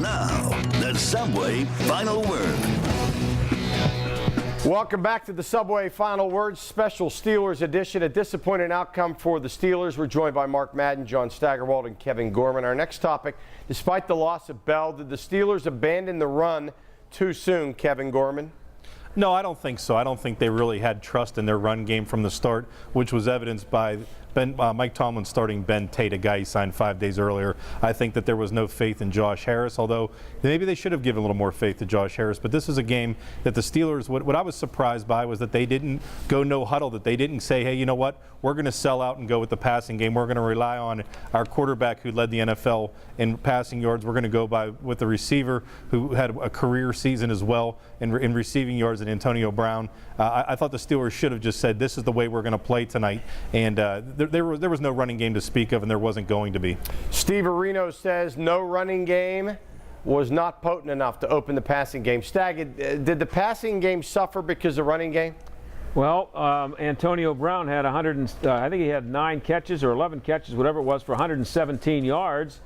Now, the Subway Final Word. Welcome back to the Subway Final Words, special Steelers edition. A disappointing outcome for the Steelers. We're joined by Mark Madden, John Steigerwald, and Kevin Gorman. Our next topic, despite the loss of Bell, did the Steelers abandon the run too soon, Kevin Gorman? No, I don't think so. I don't think they really had trust in their run game from the start, which was evidenced by Mike Tomlin starting Ben Tate, a guy he signed 5 days earlier. I think that there was no faith in Josh Harris, although maybe they should have given a little more faith to Josh Harris. But this is a game that the Steelers, what I was surprised by was that they didn't go no huddle, that they didn't say, hey, you know what, we're going to sell out and go with the passing game. We're going to rely on our quarterback who led the NFL in passing yards. We're going to go with the receiver who had a career season as well in receiving yards, and Antonio Brown. I thought the Steelers should have just said, this is the way we're going to play tonight. And there was no running game to speak of, and there wasn't going to be. Steve Areno says no running game was not potent enough to open the passing game. Stag, did the passing game suffer because of the running game? Well, Antonio Brown had I think he had 9 catches or 11 catches, whatever it was, for 117 yards.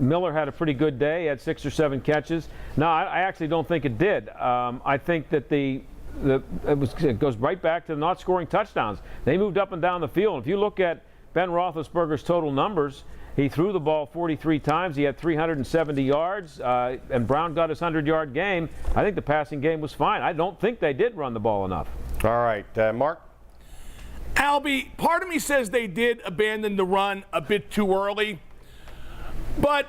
Miller had a pretty good day, had 6 or 7 catches. No, I actually don't think it did. I think that it goes right back to not scoring touchdowns. They moved up and down the field. If you look at Ben Roethlisberger's total numbers, he threw the ball 43 times. He had 370 yards, and Brown got his 100-yard game. I think the passing game was fine. I don't think they did run the ball enough. All right, Mark? Albie, part of me says they did abandon the run a bit too early. But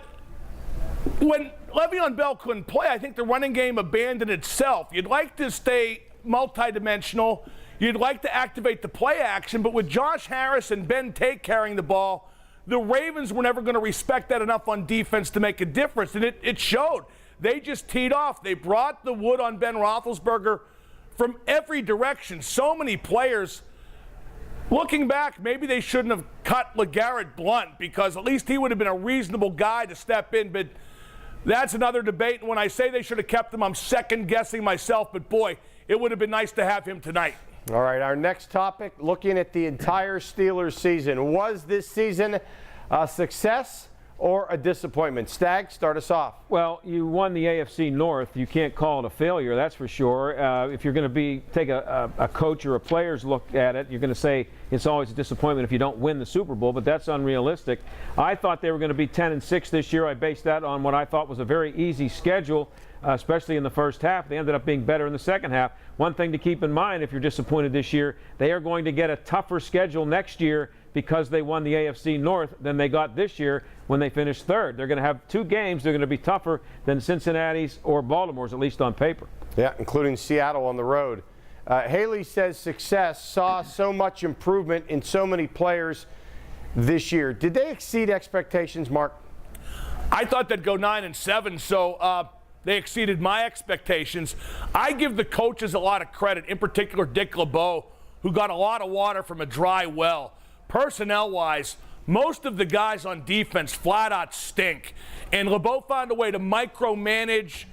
when Le'Veon Bell couldn't play, I think the running game abandoned itself. You'd like to stay multidimensional. You'd like to activate the play action. But with Josh Harris and Ben Tate carrying the ball, the Ravens were never going to respect that enough on defense to make a difference. And it showed. They just teed off. They brought the wood on Ben Roethlisberger from every direction. So many players. Looking back, maybe they shouldn't have cut LeGarrette Blount, because at least he would have been a reasonable guy to step in. But that's another debate. And when I say they should have kept him, I'm second-guessing myself. But, boy, it would have been nice to have him tonight. All right, our next topic, looking at the entire Steelers season. Was this season a success or a disappointment? Stag, start us off. Well, you won the AFC North. You can't call it a failure, that's for sure. If you're going to take a coach or a player's look at it, you're going to say it's always a disappointment if you don't win the Super Bowl, but that's unrealistic. I thought they were going to be 10-6 this year. I based that on what I thought was a very easy schedule, especially in the first half. They ended up being better in the second half. One thing to keep in mind if you're disappointed this year, they are going to get a tougher schedule next year because they won the AFC North than they got this year when they finished third. They're going to have 2 games. They're going to be tougher than Cincinnati's or Baltimore's, at least on paper. Yeah, including Seattle on the road. Haley says success saw so much improvement in so many players this year. Did they exceed expectations, Mark? I thought they'd go 9-7, so they exceeded my expectations. I give the coaches a lot of credit, in particular Dick LeBeau, who got a lot of water from a dry well. Personnel-wise, most of the guys on defense flat out stink. And LeBeau found a way to micromanage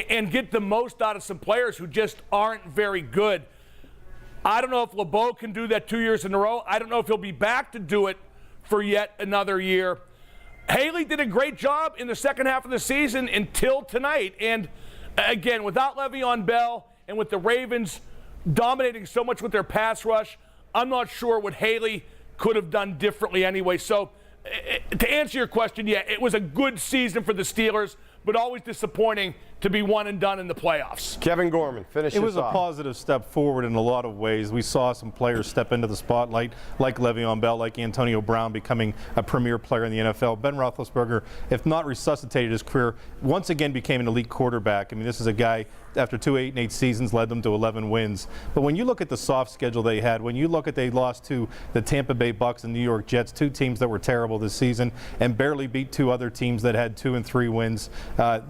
and get the most out of some players who just aren't very good. I don't know if LeBeau can do that 2 years in a row. I don't know if he'll be back to do it for yet another year. Haley did a great job in the second half of the season until tonight. And again, without Le'Veon Bell and with the Ravens dominating so much with their pass rush, I'm not sure what Haley could have done differently anyway. So to answer your question, yeah, it was a good season for the Steelers, but always disappointing to be one and done in the playoffs. Kevin Gorman, finish us off. It was a positive step forward in a lot of ways. We saw some players step into the spotlight, like Le'Veon Bell, like Antonio Brown becoming a premier player in the NFL. Ben Roethlisberger, if not resuscitated his career, once again became an elite quarterback. I mean, this is a guy, after 2 8-8 seasons, led them to 11 wins. But when you look at the soft schedule they had, when you look at they lost to the Tampa Bay Bucks and New York Jets, 2 teams that were terrible this season, and barely beat 2 other teams that had 2 and 3 wins.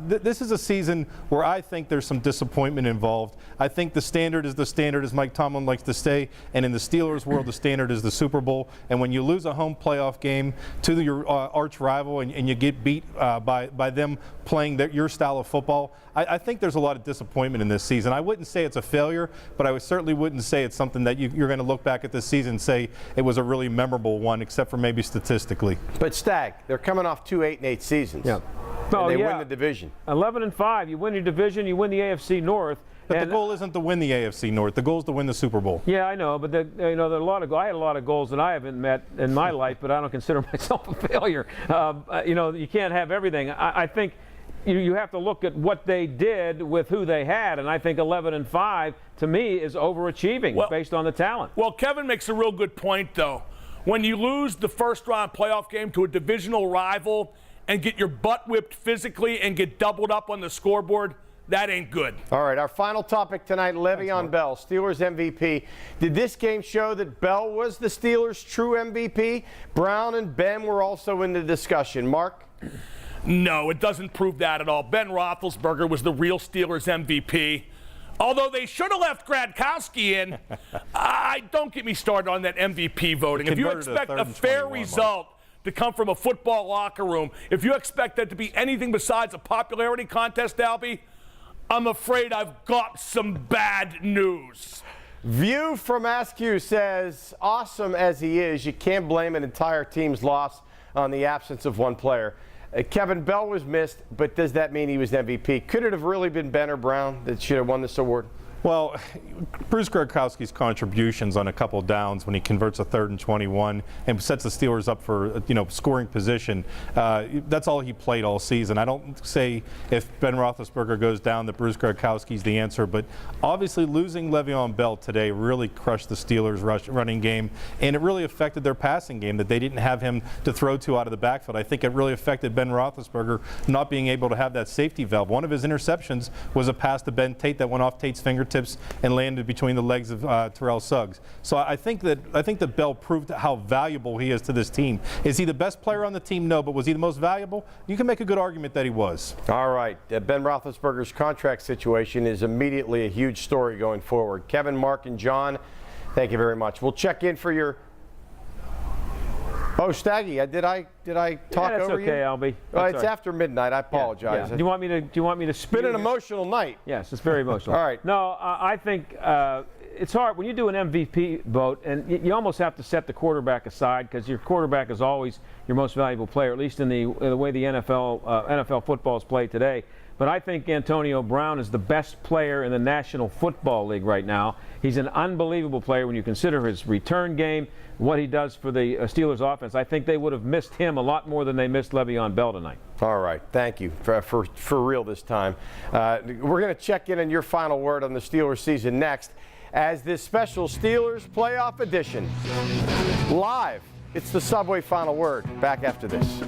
This is a season where I think there's some disappointment involved. I think the standard is the standard, as Mike Tomlin likes to say, and in the Steelers world, the standard is the Super Bowl. And when you lose a home playoff game to your arch rival and you get beat by them playing your style of football, I think there's a lot of disappointment in this season. I wouldn't say it's a failure, but I certainly wouldn't say it's something that you're going to look back at this season and say it was a really memorable one, except for maybe statistically. But Stag, they're coming off 2 8-8 seasons. Yeah. and they yeah. win the division. 11-5, you win your division, you win the AFC North. But the goal isn't to win the AFC North. The goal is to win the Super Bowl. Yeah, I know, but there are a lot of. I had a lot of goals that I haven't met in my life, but I don't consider myself a failure. You can't have everything. I think you have to look at what they did with who they had, and I think 11-5 to me is overachieving based on the talent. Well, Kevin makes a real good point, though. When you lose the first-round playoff game to a divisional rival and get your butt whipped physically and get doubled up on the scoreboard, that ain't good. All right, our final topic tonight, Le'Veon Bell, Steelers MVP. Did this game show that Bell was the Steelers' true MVP? Brown and Ben were also in the discussion. Mark? No, it doesn't prove that at all. Ben Roethlisberger was the real Steelers MVP. Although they should have left Gronkowski in, don't get me started on that MVP voting. If you expect a fair result to come from a football locker room, if you expect that to be anything besides a popularity contest, Albie, I'm afraid I've got some bad news. View from Askew says, awesome as he is, you can't blame an entire team's loss on the absence of one player. Kevin, Bell was missed, but does that mean he was MVP? Could it have really been Ben or Brown that should have won this award? Well, Bruce Gronkowski's contributions on a couple downs when he converts a 3rd and 21 and sets the Steelers up for scoring position. That's all he played all season. I don't say if Ben Roethlisberger goes down that Bruce Gronkowski's the answer, but obviously losing Le'Veon Bell today really crushed the Steelers' running game, and it really affected their passing game that they didn't have him to throw to out of the backfield. I think it really affected Ben Roethlisberger not being able to have that safety valve. One of his interceptions was a pass to Ben Tate that went off Tate's fingertips and landed between the legs of Terrell Suggs. So I think that Bell proved how valuable he is to this team. Is he the best player on the team? No, but was he the most valuable? You can make a good argument that he was. All right. Ben Roethlisberger's contract situation is immediately a huge story going forward. Kevin, Mark, and John, thank you very much. We'll check in for your. Oh, Staggy, did I talk over you? Okay, Albie. It's after midnight. I apologize. Yeah. Do you want me to spin an emotional night? Yes, it's very emotional. All right. No, I think it's hard when you do an MVP vote, and you almost have to set the quarterback aside because your quarterback is always your most valuable player, at least in the way the NFL football is played today. But I think Antonio Brown is the best player in the National Football League right now. He's an unbelievable player when you consider his return game, what he does for the Steelers offense. I think they would have missed him a lot more than they missed Le'Veon Bell tonight. All right. Thank you for real this time. We're going to check in on your final word on the Steelers season next as this special Steelers playoff edition. Live. It's the Subway Final Word. Back after this.